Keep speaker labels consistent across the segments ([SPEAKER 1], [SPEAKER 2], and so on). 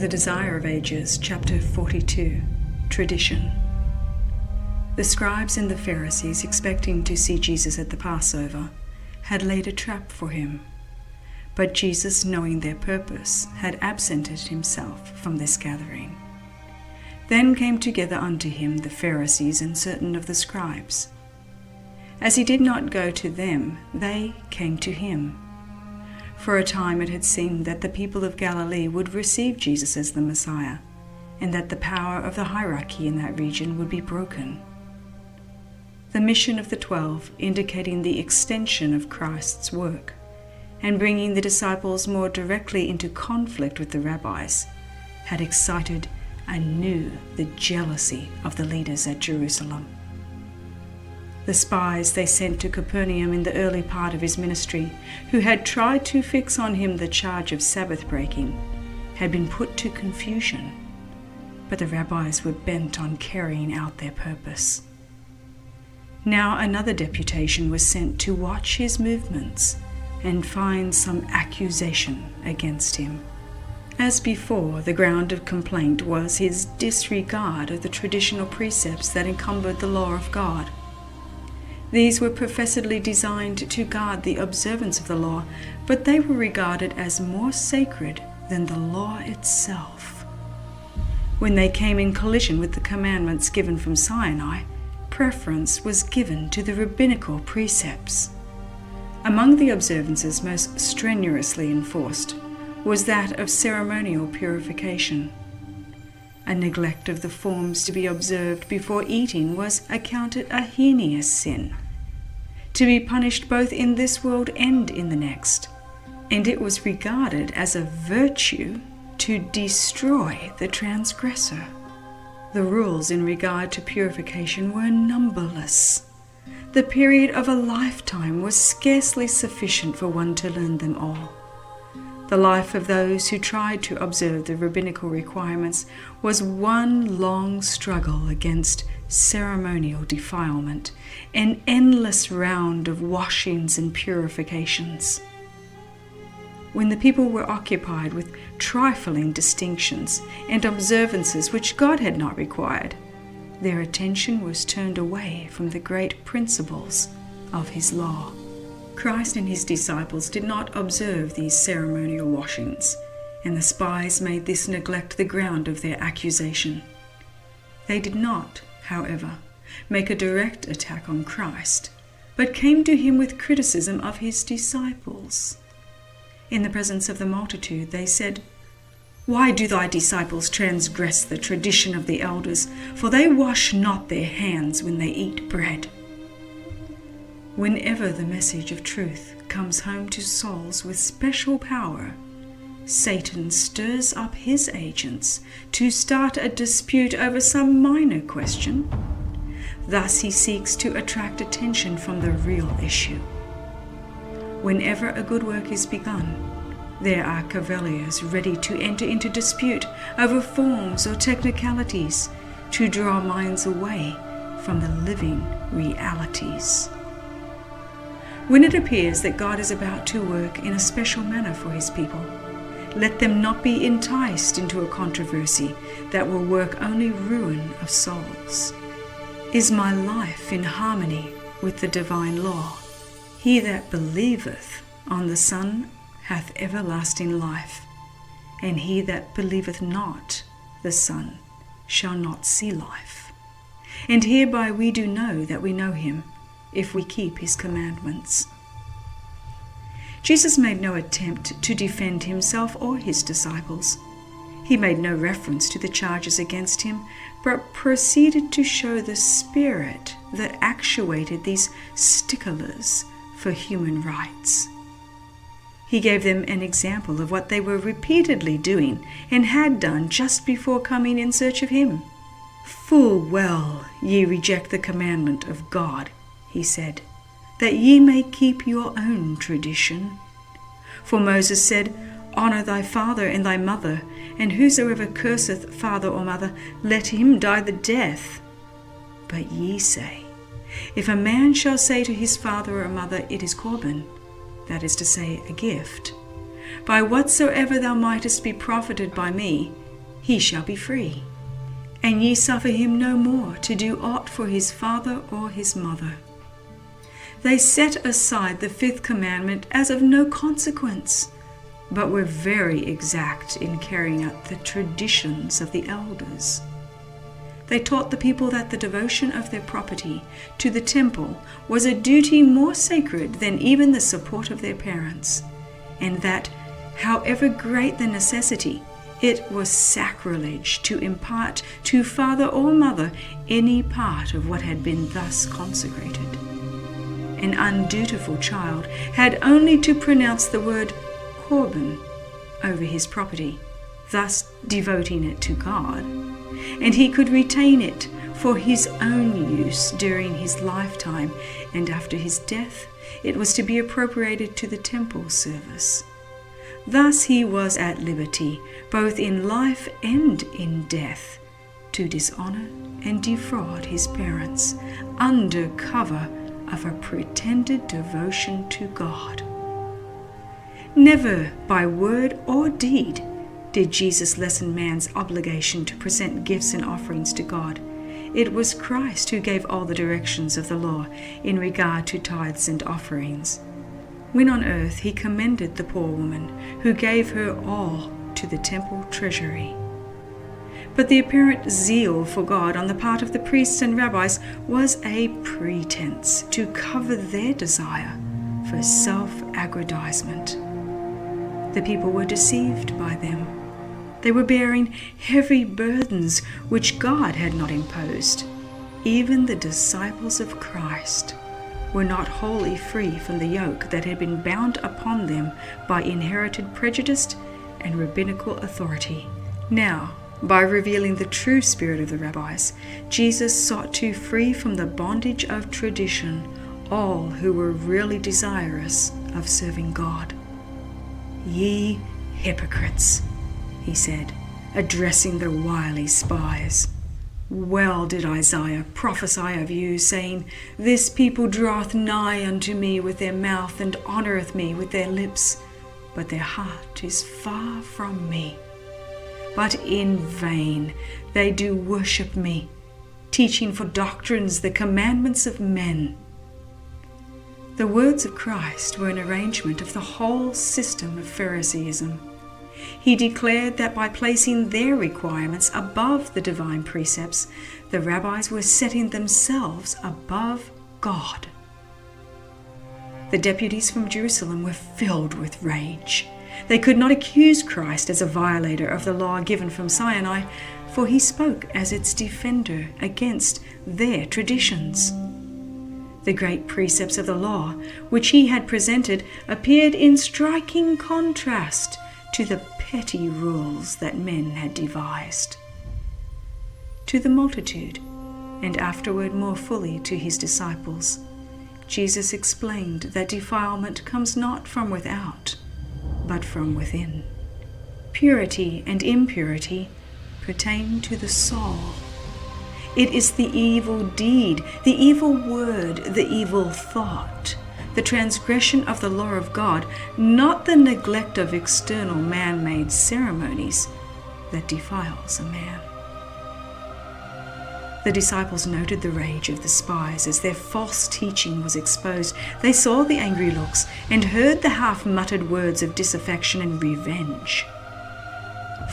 [SPEAKER 1] The Desire of Ages, chapter 42, Tradition. The scribes and the Pharisees, expecting to see Jesus at the Passover, had laid a trap for him. But Jesus, knowing their purpose, had absented himself from this gathering. Then came together unto him the Pharisees and certain of the scribes. As he did not go to them, they came to him. For a time it had seemed that the people of Galilee would receive Jesus as the Messiah, and that the power of the hierarchy in that region would be broken. The mission of the 12, indicating the extension of Christ's work, and bringing the disciples more directly into conflict with the rabbis, had excited anew the jealousy of the leaders at Jerusalem. The spies they sent to Capernaum in the early part of his ministry, who had tried to fix on him the charge of Sabbath breaking, had been put to confusion, but the rabbis were bent on carrying out their purpose. Now another deputation was sent to watch his movements and find some accusation against him. As before, the ground of complaint was his disregard of the traditional precepts that encumbered the law of God. These were professedly designed to guard the observance of the law, but they were regarded as more sacred than the law itself. When they came in collision with the commandments given from Sinai, preference was given to the rabbinical precepts. Among the observances most strenuously enforced was that of ceremonial purification. A neglect of the forms to be observed before eating was accounted a heinous sin, to be punished both in this world and in the next, and it was regarded as a virtue to destroy the transgressor. The rules in regard to purification were numberless. The period of a lifetime was scarcely sufficient for one to learn them all. The life of those who tried to observe the rabbinical requirements was one long struggle against ceremonial defilement, an endless round of washings and purifications. When the people were occupied with trifling distinctions and observances which God had not required, their attention was turned away from the great principles of his law. Christ and his disciples did not observe these ceremonial washings, and the spies made this neglect the ground of their accusation. They did not, however, make a direct attack on Christ, but came to him with criticism of his disciples. In the presence of the multitude, they said, "Why do thy disciples transgress the tradition of the elders? For they wash not their hands when they eat bread." Whenever the message of truth comes home to souls with special power, Satan stirs up his agents to start a dispute over some minor question. Thus he seeks to attract attention from the real issue. Whenever a good work is begun, there are cavaliers ready to enter into dispute over forms or technicalities to draw minds away from the living realities. When it appears that God is about to work in a special manner for his people, let them not be enticed into a controversy that will work only ruin of souls. Is my life in harmony with the divine law? He that believeth on the Son hath everlasting life, and he that believeth not the Son shall not see life. And hereby we do know that we know him, if we keep his commandments. Jesus made no attempt to defend himself or his disciples. He made no reference to the charges against him, but proceeded to show the spirit that actuated these sticklers for human rights. He gave them an example of what they were repeatedly doing and had done just before coming in search of him. "Full well ye reject the commandment of God," he said, "that ye may keep your own tradition. For Moses said, Honour thy father and thy mother, and whosoever curseth father or mother, let him die the death. But ye say, If a man shall say to his father or mother, It is corban, that is to say, a gift, by whatsoever thou mightest be profited by me, he shall be free. And ye suffer him no more to do aught for his father or his mother. They set aside the fifth commandment as of no consequence, but were very exact in carrying out the traditions of the elders. They taught the people that the devotion of their property to the temple was a duty more sacred than even the support of their parents, and that, however great the necessity, it was sacrilege to impart to father or mother any part of what had been thus consecrated. An undutiful child had only to pronounce the word corban over his property, thus devoting it to God, and he could retain it for his own use during his lifetime, and after his death it was to be appropriated to the temple service. Thus he was at liberty, both in life and in death, to dishonor and defraud his parents under cover of a pretended devotion to God. Never by word or deed did Jesus lessen man's obligation to present gifts and offerings to God. It was Christ who gave all the directions of the law in regard to tithes and offerings. When on earth he commended the poor woman who gave her all to the temple treasury. But the apparent zeal for God on the part of the priests and rabbis was a pretense to cover their desire for self-aggrandizement. The people were deceived by them. They were bearing heavy burdens which God had not imposed. Even the disciples of Christ were not wholly free from the yoke that had been bound upon them by inherited prejudice and rabbinical authority. Now, by revealing the true spirit of the rabbis, Jesus sought to free from the bondage of tradition all who were really desirous of serving God. "Ye hypocrites," he said, addressing the wily spies. "Well did Isaiah prophesy of you, saying, This people draweth nigh unto me with their mouth, and honoureth me with their lips, but their heart is far from me. But in vain they do worship me, teaching for doctrines the commandments of men." The words of Christ were an arrangement of the whole system of Phariseeism. He declared that by placing their requirements above the divine precepts, the rabbis were setting themselves above God. The deputies from Jerusalem were filled with rage. They could not accuse Christ as a violator of the law given from Sinai, for he spoke as its defender against their traditions. The great precepts of the law, which he had presented, appeared in striking contrast to the petty rules that men had devised. To the multitude, and afterward more fully to his disciples, Jesus explained that defilement comes not from without, but from within. Purity and impurity pertain to the soul. It is the evil deed, the evil word, the evil thought, the transgression of the law of God, not the neglect of external man-made ceremonies, that defiles a man. The disciples noted the rage of the spies as their false teaching was exposed. They saw the angry looks and heard the half-muttered words of disaffection and revenge.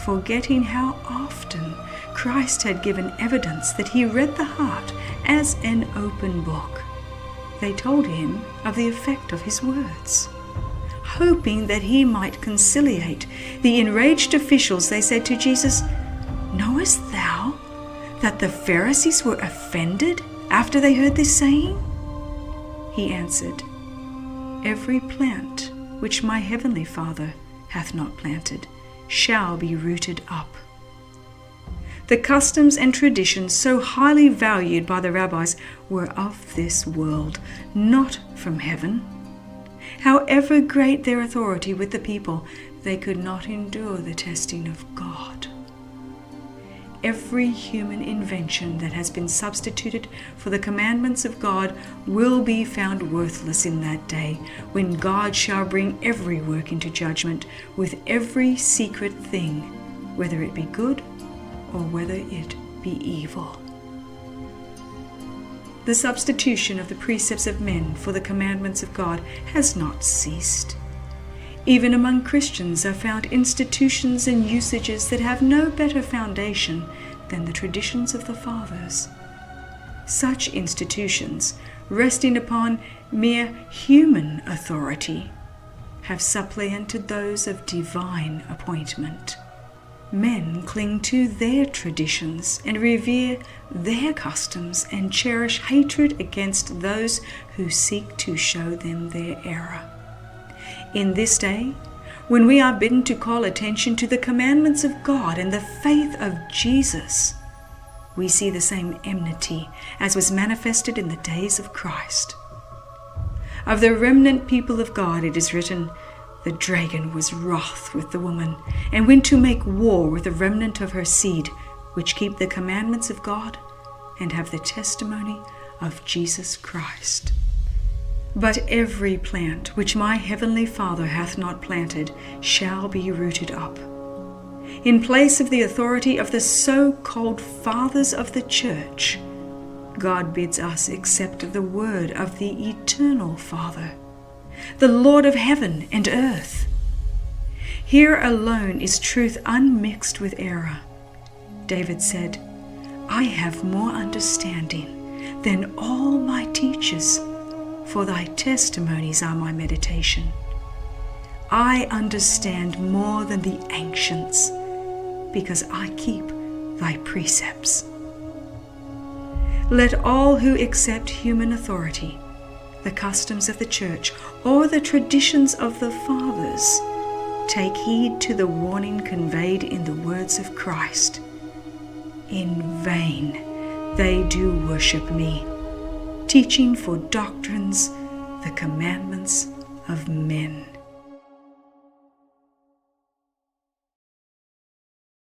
[SPEAKER 1] Forgetting how often Christ had given evidence that he read the heart as an open book, they told him of the effect of his words. Hoping that he might conciliate the enraged officials, they said to Jesus, "Knowest thou that the Pharisees were offended after they heard this saying?" He answered, "Every plant which my heavenly Father hath not planted shall be rooted up." The customs and traditions so highly valued by the rabbis were of this world, not from heaven. However great their authority with the people, they could not endure the testing of God. Every human invention that has been substituted for the commandments of God will be found worthless in that day, when God shall bring every work into judgment with every secret thing, whether it be good or whether it be evil. The substitution of the precepts of men for the commandments of God has not ceased. Even among Christians are found institutions and usages that have no better foundation than the traditions of the fathers. Such institutions, resting upon mere human authority, have supplanted those of divine appointment. Men cling to their traditions and revere their customs and cherish hatred against those who seek to show them their error. In this day, when we are bidden to call attention to the commandments of God and the faith of Jesus, we see the same enmity as was manifested in the days of Christ. Of the remnant people of God it is written, "The dragon was wroth with the woman, and went to make war with the remnant of her seed, which keep the commandments of God, and have the testimony of Jesus Christ." But every plant which my heavenly Father hath not planted shall be rooted up. In place of the authority of the so-called fathers of the church, God bids us accept the word of the eternal Father, the Lord of heaven and earth. Here alone is truth unmixed with error. David said, "I have more understanding than all my teachers, for thy testimonies are my meditation. I understand more than the ancients, because I keep thy precepts." Let all who accept human authority, the customs of the church, or the traditions of the fathers, take heed to the warning conveyed in the words of Christ. "In vain they do worship me, teaching for doctrines the commandments of men."